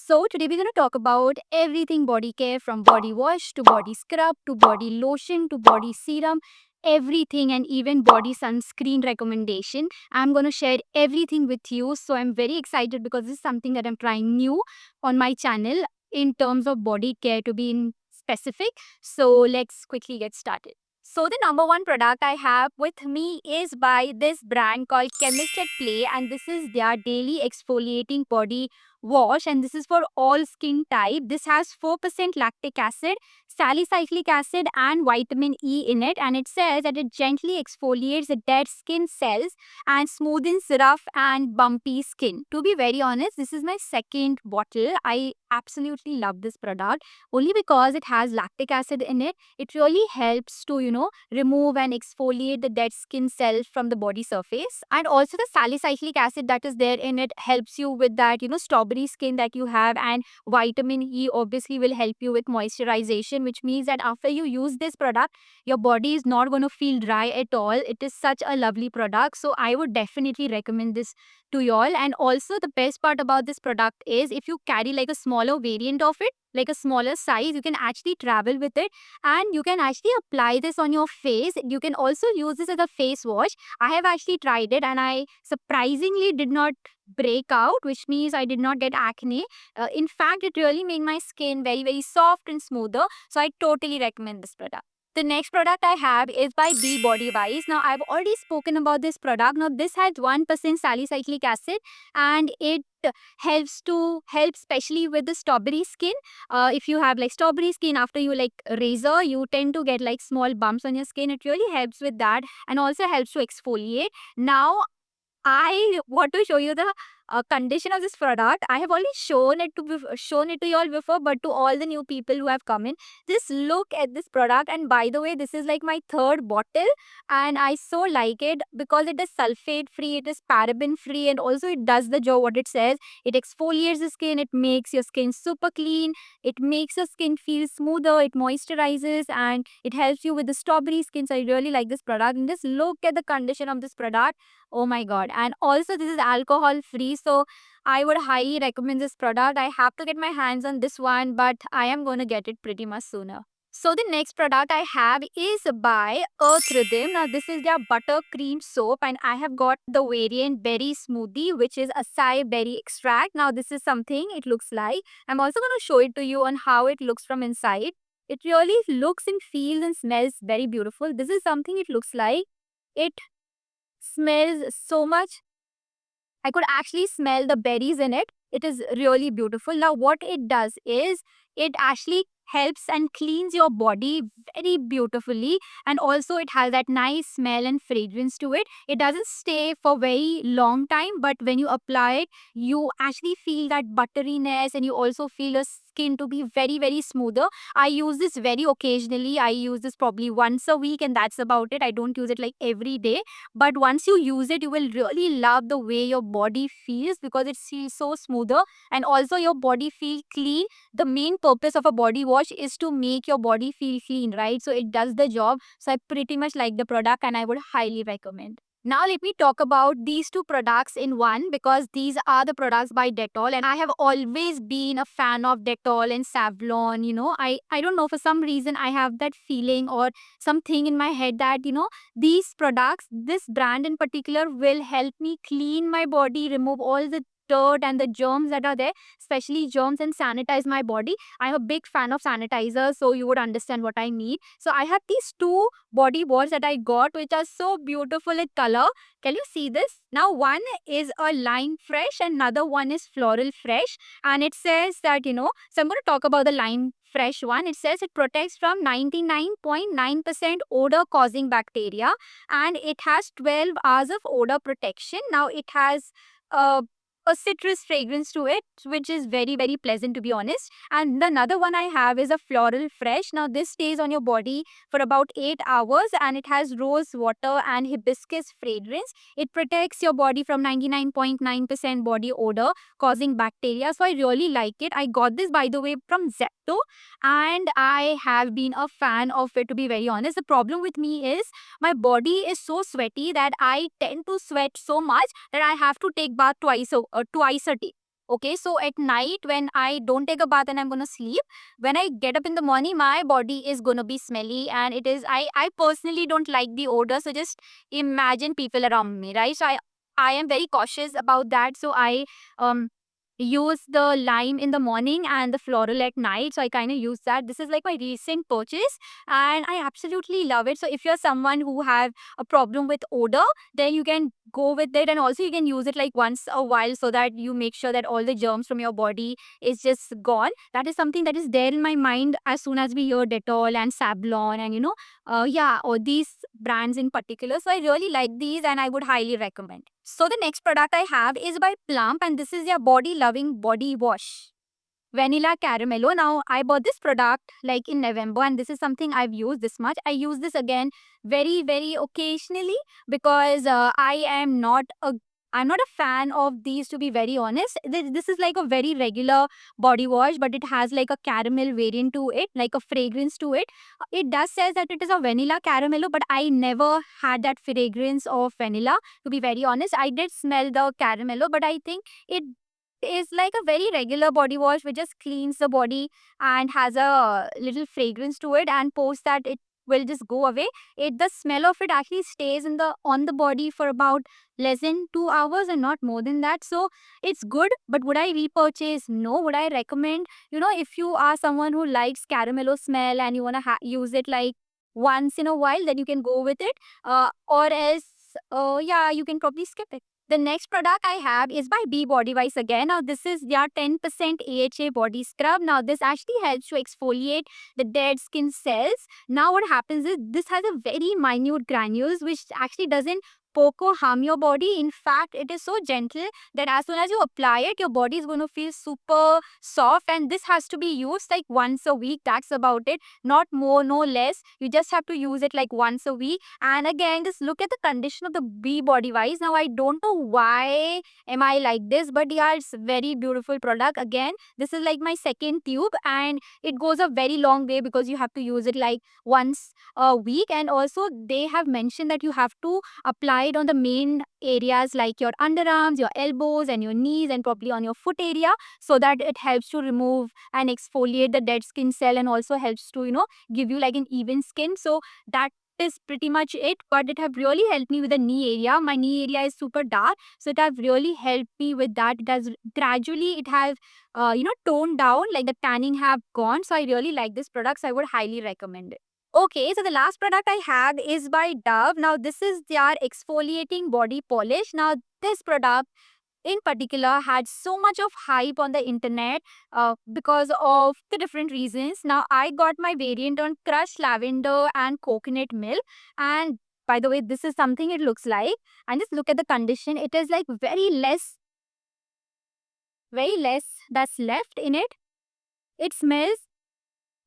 So today we're going to talk about everything body care, from body wash to body scrub to body lotion to body serum, everything, and even body sunscreen recommendation. I'm going to share everything with you. So I'm very excited because this is something that I'm trying new on my channel in terms of body care, to be in specific. So let's quickly get started. So the number one product I have with me is by this brand called Chemist at Play, and this is their daily exfoliating body wash, and this is for all skin type. This has 4% lactic acid, salicylic acid, and vitamin E in it, and it says that it gently exfoliates the dead skin cells and smoothens rough and bumpy skin. To be very honest, this is my second bottle. I absolutely love this product only because it has lactic acid in it. It really helps to remove and exfoliate the dead skin cells from the body surface, and also the salicylic acid that is there in it helps you with that strawberry skin that you have, and vitamin E obviously will help you with moisturization, which means that after you use this product, your body is not going to feel dry at all. It is such a lovely product, so I would definitely recommend this to y'all. And also the best part about this product is if you carry like a smaller variant of it, like a smaller size, you can actually travel with it and you can actually apply this on your face. You can also use this as a face wash. I have actually tried it and I surprisingly did not break out, which means I did not get acne. In fact, it really made my skin very, very soft and smoother. So I totally recommend this product. The next product I have is by Be Body Wise. Now, I've already spoken about this product. Now, this has 1% salicylic acid and it help especially with the strawberry skin. If you have like strawberry skin, after you like razor, you tend to get like small bumps on your skin. It really helps with that and also helps to exfoliate. Now, I want to show you the condition of this product. I have already shown it to you all before, but to all the new people who have come in, just look at this product. And by the way, this is like my third bottle, and I so like it because it is sulfate free, it is paraben free, and also it does the job what it says. It exfoliates the skin, it makes your skin super clean, it makes your skin feel smoother, it moisturizes, and it helps you with the strawberry skin. So I really like this product. And just look at the condition of this product. Oh my god. And also this is alcohol free, so I would highly recommend this product. I have to get my hands on this one, but I am going to get it pretty much sooner. So the next product I have is by Earth Rhythm. Now this is their butter cream soap and I have got the variant berry smoothie, which is acai berry extract. Now this is something it looks like. I'm also going to show it to you on how it looks from inside. It really looks and feels and smells very beautiful. This is something it looks like. It smells so much. I could actually smell the berries in it. It is really beautiful. Now, what it does is it actually helps and cleans your body very beautifully, and also it has that nice smell and fragrance to it. It doesn't stay for very long time, but when you apply it, you actually feel that butteriness and you also feel your skin to be very, very smoother. I use this very occasionally. I use this probably once a week and that's about it. I don't use it like every day, but once you use it, you will really love the way your body feels because it feels so smoother, and also your body feel clean. The main purpose of a body wash is to make your body feel clean, right? So it does the job. So I pretty much like the product and I would highly recommend. Now let me talk about these two products in one, because these are the products by Dettol and I have always been a fan of Dettol and Savlon. I don't know, for some reason I have that feeling or something in my head that these products, this brand in particular, will help me clean my body, remove all the dirt and the germs that are there, especially germs, and sanitize my body. I'm a big fan of sanitizer, so you would understand what I mean. So I have these two body wash that I got, which are so beautiful in color. Can you see this? Now, one is a lime fresh, and another one is floral fresh. And it says that, so I'm going to talk about the lime fresh one. It says it protects from 99.9% odor causing bacteria, and it has 12 hours of odor protection. Now, it has a citrus fragrance to it, which is very, very pleasant, to be honest. And the another one I have is a floral fresh. Now, this stays on your body for about 8 hours and it has rose water and hibiscus fragrance. It protects your body from 99.9% body odor causing bacteria. So I really like it. I got this, by the way, from Zepto, and I have been a fan of it, to be very honest. The problem with me is my body is so sweaty that I tend to sweat so much that I have to take bath twice a day. Okay, so at night when I don't take a bath and I'm gonna sleep, when I get up in the morning, my body is gonna be smelly, and it is I personally don't like the odor. So just imagine people around me, right? So I am very cautious about that. So I um use the lime in the morning and the floral at night. So I kind of use that. This is like my recent purchase and I absolutely love it. So if you're someone who have a problem with odor, then you can go with it, and also you can use it like once a while so that you make sure that all the germs from your body is just gone. That is something that is there in my mind as soon as we hear Dettol and Sablon and yeah, or these brands in particular. So I really like these and I would highly recommend. So the next product I have is by Plump, and this is their body loving body wash. Vanilla Caramello. Now, I bought this product like in November, and this is something I've used this much. I use this again very, very occasionally because I'm not a fan of these, to be very honest. This is like a very regular body wash, but it has like a caramel variant to it, like a fragrance to it. It does says that it is a vanilla caramello, but I never had that fragrance of vanilla. To be very honest, I did smell the caramello, but I think it is like a very regular body wash which just cleans the body and has a little fragrance to it, and post that it will just go away. The smell of it actually stays in the on the body for about less than 2 hours and not more than that. So it's good, but would I repurchase? No. Would I recommend? If you are someone who likes caramello smell and you want to use it like once in a while, then you can go with it. Or else, yeah, you can probably skip it. The next product I have is by B Body Wise again. Now, this is their 10% AHA body scrub. Now, this actually helps to exfoliate the dead skin cells. Now, what happens is this has a very minute granules which actually doesn't poke or harm your body. In fact, it is so gentle that as soon as you apply it, your body is going to feel super soft. And this has to be used like once a week. That's about it. Not more, no less. You just have to use it like once a week. And again, just look at the condition of the B Body Wise. Now, I don't know why am I like this, but yeah, it's very beautiful product. Again, this is like my second tube, and it goes a very long way because you have to use it like once a week. And also, they have mentioned that you have to apply it on the main areas like your underarms, your elbows, and your knees, and probably on your foot area, so that it helps to remove and exfoliate the dead skin cell, and also helps to give you like an even skin. So that is pretty much it, but it have really helped me with the knee area. My knee area is super dark, so it have really helped me with that. It has gradually, it has toned down, like the tanning have gone. So I really like this product, so I would highly recommend it. Okay, so the last product I have is by Dove. Now, this is their exfoliating body polish. Now, this product in particular had so much of hype on the internet because of the different reasons. Now, I got my variant on crushed lavender and coconut milk. And by the way, this is something it looks like. And just look at the condition. It is like very less that's left in it. It smells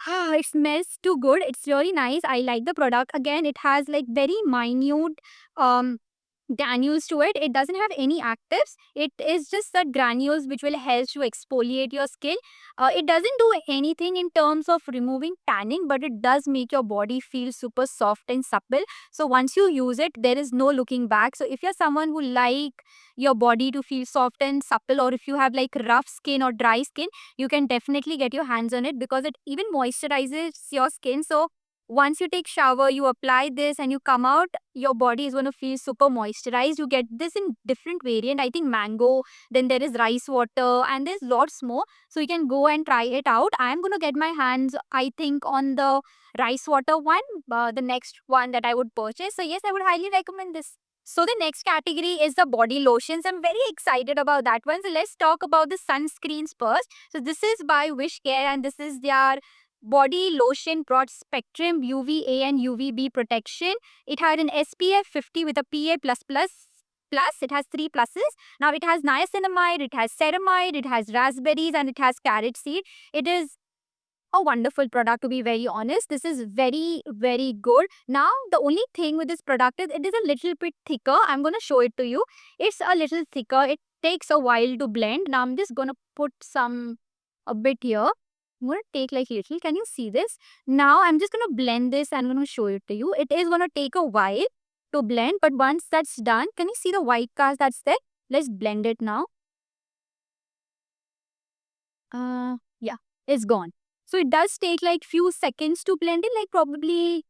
it smells too good. It's really nice. I like the product. Again, it has like very minute um granules to it. It doesn't have any actives. It is just the granules which will help to exfoliate your skin. It doesn't do anything in terms of removing tanning, but it does make your body feel super soft and supple. So once you use it, there is no looking back. So if you're someone who like your body to feel soft and supple, or if you have like rough skin or dry skin, you can definitely get your hands on it because it even moisturizes your skin. So once you take shower, you apply this and you come out, your body is going to feel super moisturized. You get this in different variant. I think mango, then there is rice water, and there's lots more. So you can go and try it out. I'm going to get my hands, I think, on the rice water one, the next one that I would purchase. So yes, I would highly recommend this. So the next category is the body lotions. I'm very excited about that one. So let's talk about the sunscreens first. So this is by Wish Care, and this is their body lotion broad spectrum UVA and UVB protection. It had an SPF 50 with a PA++. Plus, it has 3 pluses. Now, it has niacinamide, it has ceramide, it has raspberries, and it has carrot seed. It is a wonderful product, to be very honest. This is very, very good. Now, the only thing with this product is it is a little bit thicker. I'm going to show it to you. It's a little thicker. It takes a while to blend. Now, I'm just going to put a bit here. I'm going to take like little. Can you see this? Now, I'm just going to blend this and I'm going to show it to you. It is going to take a while to blend, but once that's done, can you see the white cast that's there? Let's blend it now. Yeah, it's gone. So it does take like few seconds to blend it, like probably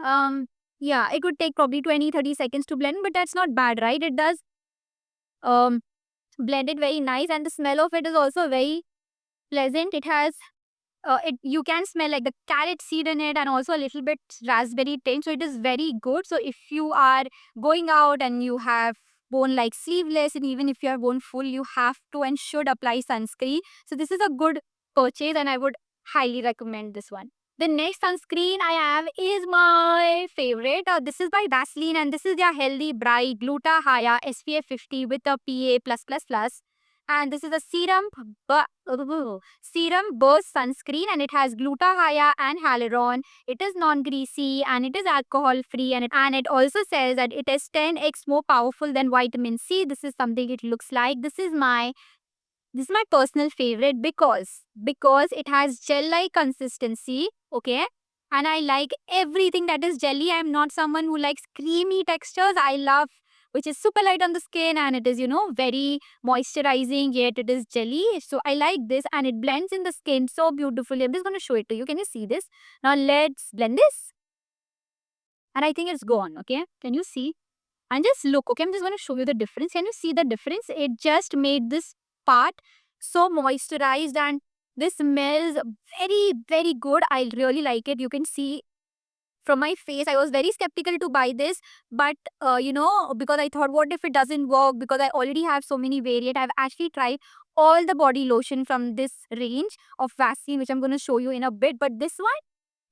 um yeah, it would take probably 20-30 seconds to blend, but that's not bad, right? It does um blend it very nice, and the smell of it is also very pleasant. It has it you can smell like the carrot seed in it, and also a little bit raspberry tinge. So it is very good. So if you are going out and you have worn like sleeveless, and even if you are worn full, you have to and should apply sunscreen. So this is a good purchase, and I would highly recommend this one. The next sunscreen I have is my favorite. This is by Vaseline, and this is their Healthy Bright Gluta-Hya SPF 50 with a PA+++. And this is a serum burst sunscreen, and it has glutathione and hyaluron. It is non-greasy and it is alcohol free, and it also says that it is 10x more powerful than vitamin C. This is something it looks like. This is my personal favorite because it has gel-like consistency, okay? And I like everything that is jelly. I'm not someone who likes creamy textures. I love which is super light on the skin, and it is, very moisturizing, yet it is jelly. So I like this, and it blends in the skin so beautifully. I'm just going to show it to you. Can you see this? Now let's blend this. And I think it's gone, okay? Can you see? And just look, okay, I'm just going to show you the difference. Can you see the difference? It just made this part so moisturized, and this smells very, very good. I really like it. You can see from my face, I was very skeptical to buy this, but because I thought, what if it doesn't work? Because I already have so many variant. I've actually tried all the body lotion from this range of Vaseline, which I'm going to show you in a bit. But this one,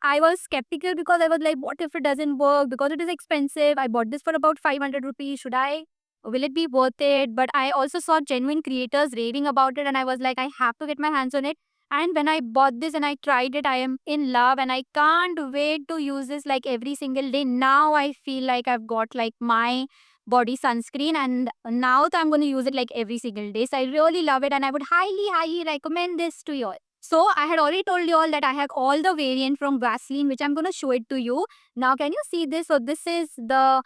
I was skeptical because I was like, what if it doesn't work? Because it is expensive. I bought this for about 500 rupees. Should I? Will it be worth it? But I also saw genuine creators raving about it, and I was like, I have to get my hands on it. And when I bought this and I tried it, I am in love, and I can't wait to use this like every single day. Now I feel like I've got like my body sunscreen, and now I'm going to use it like every single day. So I really love it, and I would highly, highly recommend this to you all. So I had already told you all that I have all the variant from Vaseline, which I'm going to show it to you. Now, can you see this? So this is the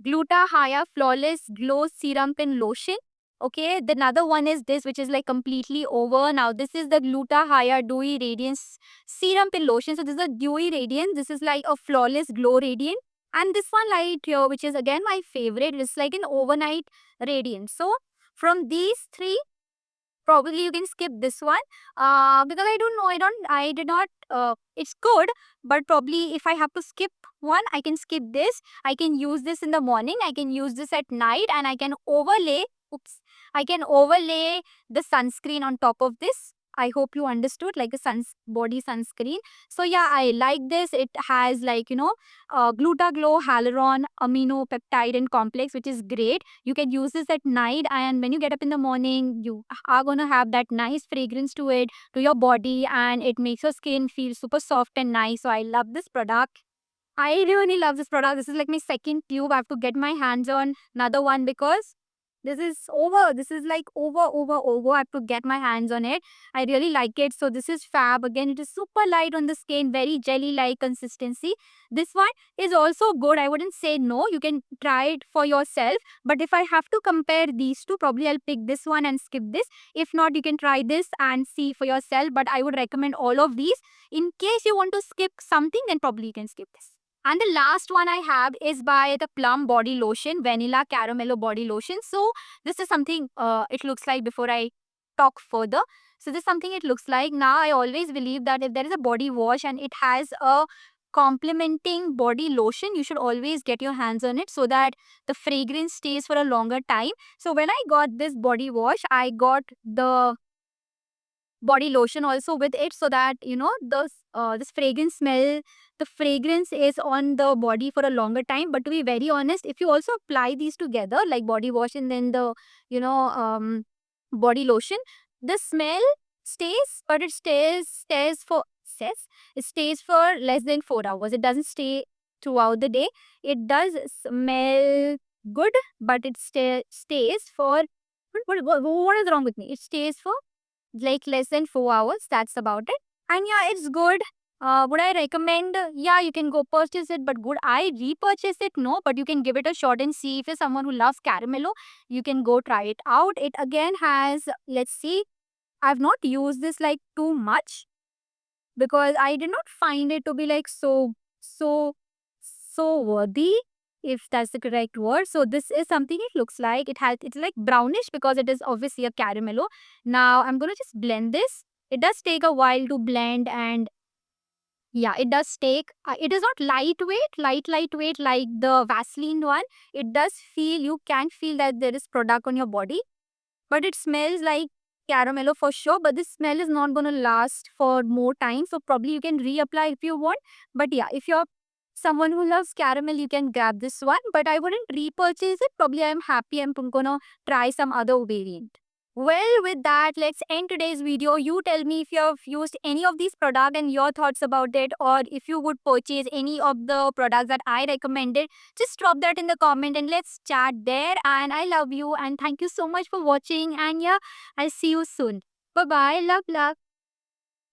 Gluta-Hya Flawless Glow Serum Pin Lotion. Okay, the another one is this, which is like completely over. Now, this is the Gluta-Hya Dewy Radiance Serum Pin Lotion. So this is a dewy radiance. This is like a flawless glow radiant. And this one right here, which is again my favorite, it's like an overnight radiance. So from these three, probably you can skip this one because I don't know, I did not it's good, but probably if I have to skip one, I can skip this. I can use this in the morning, I can use this at night, and I can overlay the sunscreen on top of this. I hope you understood, like a body sunscreen. So yeah, I like this. It has like Glutaglow hyaluron amino peptide and complex, which is great. You can use this at night, and when you get up in the morning, you are going to have that nice fragrance to it, to your body, and it makes your skin feel super soft and nice. So I love this product. I really love this product. This is like my second tube. I have to get my hands on another one because this is over. This is like over. I have to get my hands on it. I really like it. So this is Fab. Again, it is super light on the skin, very jelly-like consistency. This one is also good. I wouldn't say no. You can try it for yourself. But if I have to compare these two, probably I'll pick this one and skip this. If not, you can try this and see for yourself. But I would recommend all of these. In case you want to skip something, then probably you can skip this. And the last one I have is by the Plum Body Lotion, Vanilla Caramello Body Lotion. So this is something it looks like before I talk further. So this is something it looks like. Now I always believe that if there is a body wash and it has a complementing body lotion, you should always get your hands on it so that the fragrance stays for a longer time. So when I got this body wash, I got the body lotion also with it, so that this fragrance smell, the fragrance is on the body for a longer time. But to be very honest, if you also apply these together, like body wash and then the body lotion, the smell stays, but it stays for less than 4 hours. It doesn't stay throughout the day. It does smell good, but it stays for what is wrong with me? It stays for like less than 4 hours. That's about it. And yeah, it's good. Would I recommend? Yeah, you can go purchase it, but would I repurchase it? No, but you can give it a shot and see. If you're someone who loves caramello, you can go try it out. It again has, let's see, I've not used this like too much because I did not find it to be like so worthy, if that's the correct word. So this is something it looks like. It's like brownish because it is obviously a caramello. Now I'm gonna just blend this. It does take a while to blend, and yeah, it does take. It is not lightweight like the Vaseline one. It does feel, you can feel that there is product on your body, but it smells like caramello for sure. But this smell is not gonna last for more time, so probably you can reapply if you want. But yeah, if you're someone who loves caramel, you can grab this one. But I wouldn't repurchase it. Probably I'm happy. I'm gonna try some other variant. Well, with that, let's end today's video. You tell me if you have used any of these products and your thoughts about it, or if you would purchase any of the products that I recommended. Just drop that in the comment and let's chat there. And I love you and thank you so much for watching. And yeah, I'll see you soon. Bye bye. Love, love.